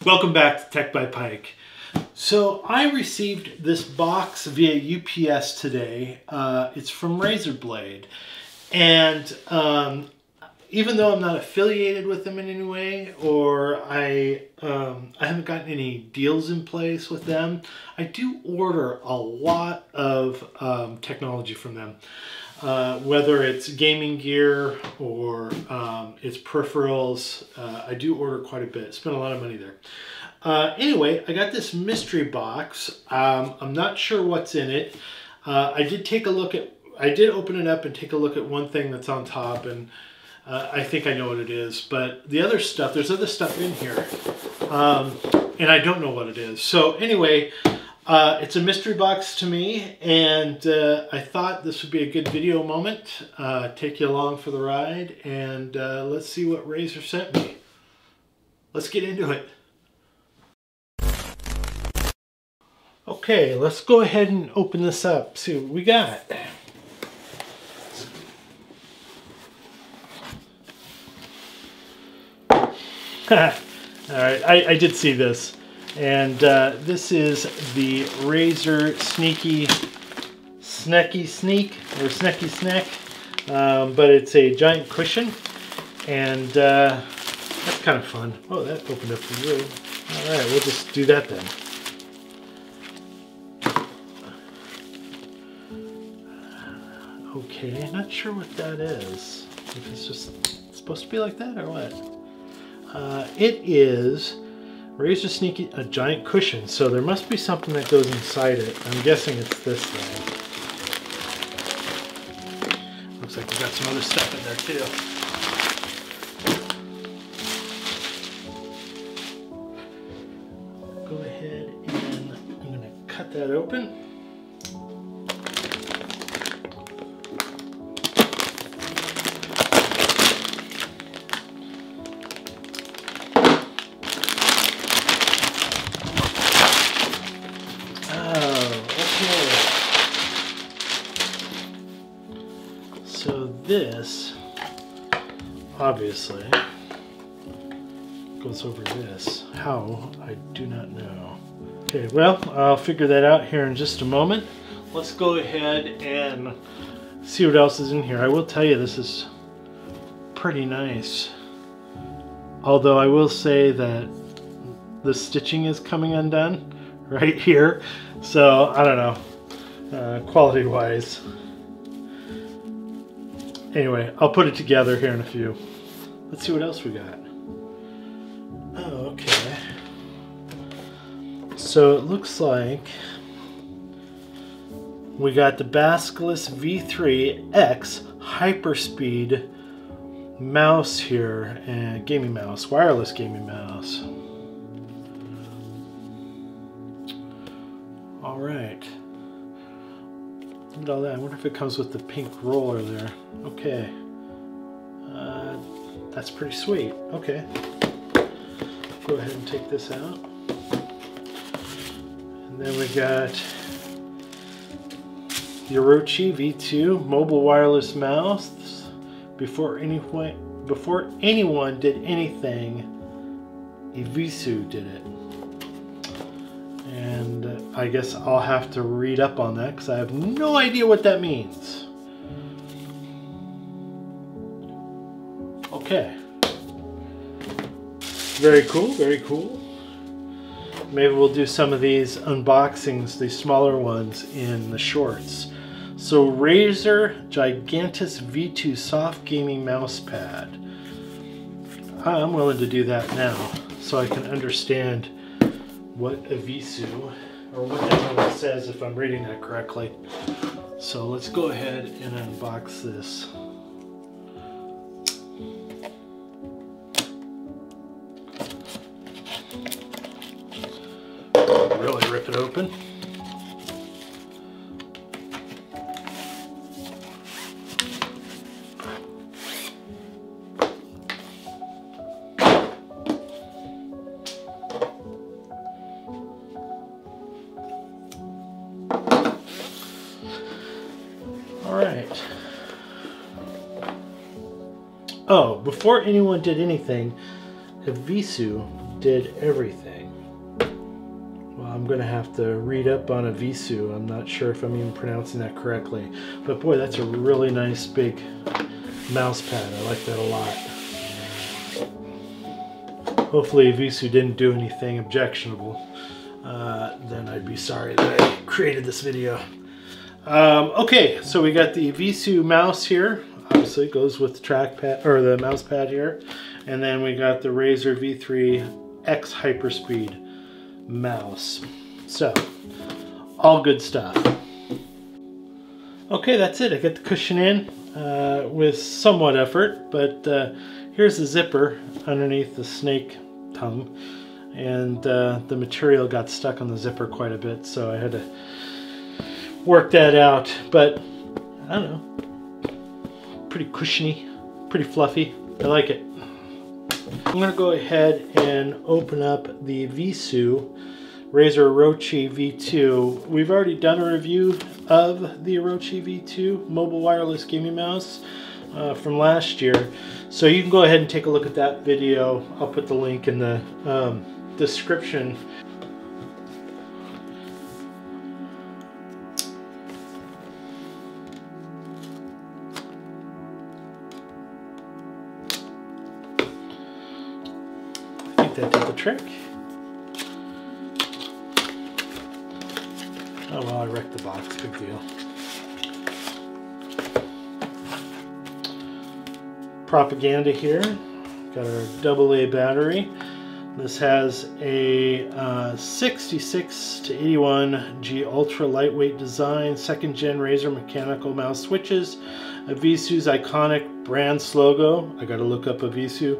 Welcome back to Tech by Pike. So I received this box via UPS today. It's from Razer Blade, and even though I'm not affiliated with them in any way, or I haven't gotten any deals in place with them, I do order a lot of technology from them. Whether it's gaming gear or it's peripherals, I do order quite a bit. Spend a lot of money there. Anyway, I got this mystery box. I'm not sure what's in it. I did open it up and take a look at one thing that's on top, and I think I know what it is. But the other stuff, there's other stuff in here, and I don't know what it is. So anyway, it's a mystery box to me, and I thought this would be a good video moment. Take you along for the ride, and let's see what Razer sent me. Let's get into it. Okay, let's go ahead and open this up, see what we got. Alright, I did see this. And this is the Razer Sneaky Sneak, but it's a giant cushion, and that's kind of fun. Oh, that opened up for you. Alright, we'll just do that then. Okay, not sure what that is. If it's just supposed to be like that or what. It is Razer Sneaky, a giant cushion, so there must be something that goes inside it. I'm guessing it's this thing. Looks like we got some other stuff in there too. Go ahead and I'm going to cut that open. So this, obviously, goes over this. How? I do not know. Okay, well, I'll figure that out here in just a moment. Let's go ahead and see what else is in here. I will tell you, this is pretty nice. Although I will say that the stitching is coming undone right here. So, I don't know, quality-wise. Anyway, I'll put it together here in a few. Let's see what else we got. Oh, okay. So it looks like we got the Basculus V3X Hyperspeed mouse here, and gaming mouse, wireless gaming mouse. All right. Look at all that. I wonder if it comes with the pink roller there. Okay. That's pretty sweet. Okay. Go ahead and take this out. And then we got the Orochi V2 mobile wireless mouse. Before anyone did anything, Evisu did it. And I guess I'll have to read up on that because I have no idea what that means. Okay. Very cool, very cool. Maybe we'll do some of these unboxings, these smaller ones, in the shorts. So Razer Gigantus V2 Soft Gaming Mouse Pad. I'm willing to do that now so I can understand what Evisu, or what that one says, if I'm reading that correctly. So let's go ahead and unbox this. Really rip it open. All right. Oh, before anyone did anything, Evisu did everything. Well, I'm gonna have to read up on a Visu. I'm not sure if I'm even pronouncing that correctly, but boy, that's a really nice big mouse pad. I like that a lot. Hopefully Visu didn't do anything objectionable. Then I'd be sorry that I created this video. Okay, so we got the Visu mouse here. Obviously it goes with the trackpad or the mouse pad here. And then we got the Razer V3 X Hyperspeed mouse. So, all good stuff. Okay, that's it. I got the cushion in with somewhat effort, but here's the zipper underneath the snake tongue. And the material got stuck on the zipper quite a bit, so I had to work that out. But I don't know, pretty cushiony, pretty fluffy. I like it. I'm going to go ahead and open up the Visu Razer Orochi V2. We've already done a review of the Orochi V2 mobile wireless gaming mouse from last year, so you can go ahead and take a look at that video. I'll put the link in the description. I think that did the trick. Oh well, I wrecked the box, big deal. Propaganda here. Got our AA battery. This has a 66 to 81G ultra lightweight design, second gen Razer mechanical mouse switches, a Visu's iconic brand's logo. I gotta look up a Visu.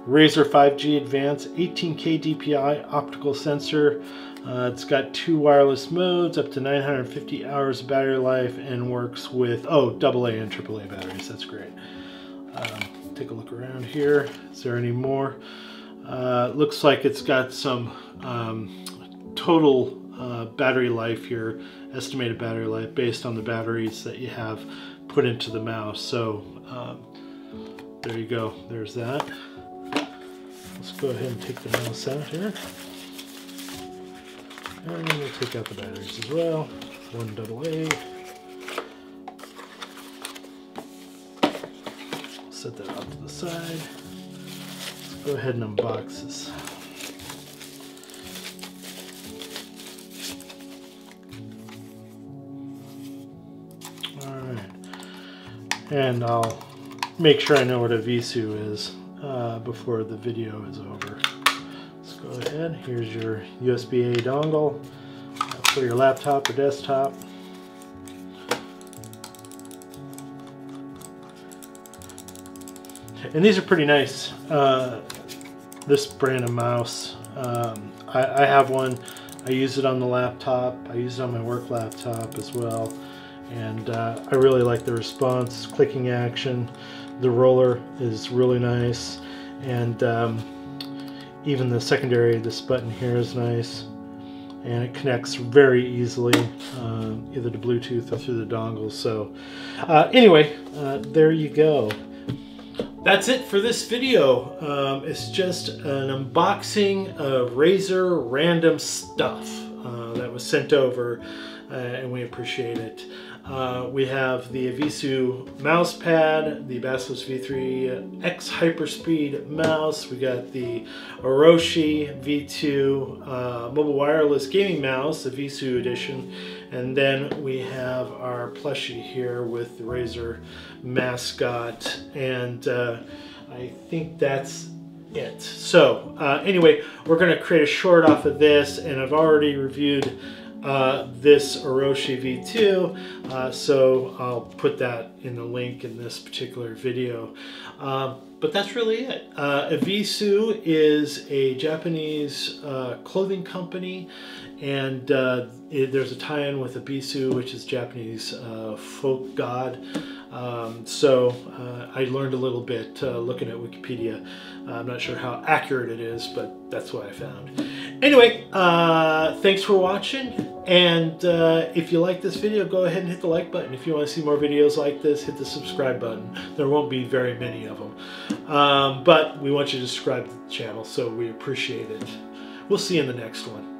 Razer 5G Advanced 18K DPI optical sensor. It's got 2 wireless modes, up to 950 hours of battery life, and works with AA and AAA batteries. That's great. Take a look around here. Is there any more? Looks like it's got some total battery life here, estimated battery life based on the batteries that you have put into the mouse. So there you go. There's that. Let's go ahead and take the mouse out here. And we'll take out the batteries as well. 1 AA. Set that off to the side. Let's go ahead and unbox this. Alright. And I'll make sure I know what a Visu is before the video is over. Let's go ahead. Here's your USB-A dongle for your laptop or desktop. And these are pretty nice. This brand of mouse. I have one. I use it on the laptop. I use it on my work laptop as well. And I really like the response, clicking action. The roller is really nice. And even the secondary, this button here is nice. And it connects very easily, either to Bluetooth or through the dongle. So anyway, there you go. That's it for this video. It's just an unboxing of Razer random stuff that was sent over, and we appreciate it. We have the Visu mouse pad, the Bastos V3 X Hyperspeed mouse. We got the Orochi V2 mobile wireless gaming mouse, the Visu edition. And then we have our plushie here with the Razer mascot. And I think that's it. So anyway, we're going to create a short off of this, and I've already reviewed this Orochi V2, so I'll put that in the link in this particular video. But that's really it. Visu is a Japanese clothing company, and there's a tie-in with Ibisu, which is Japanese folk god. So I learned a little bit looking at Wikipedia. I'm not sure how accurate it is, but that's what I found. Anyway, thanks for watching, and if you like this video, go ahead and hit the like button. If you want to see more videos like this, hit the subscribe button. There won't be very many of them, but we want you to subscribe to the channel, so we appreciate it. We'll see you in the next one.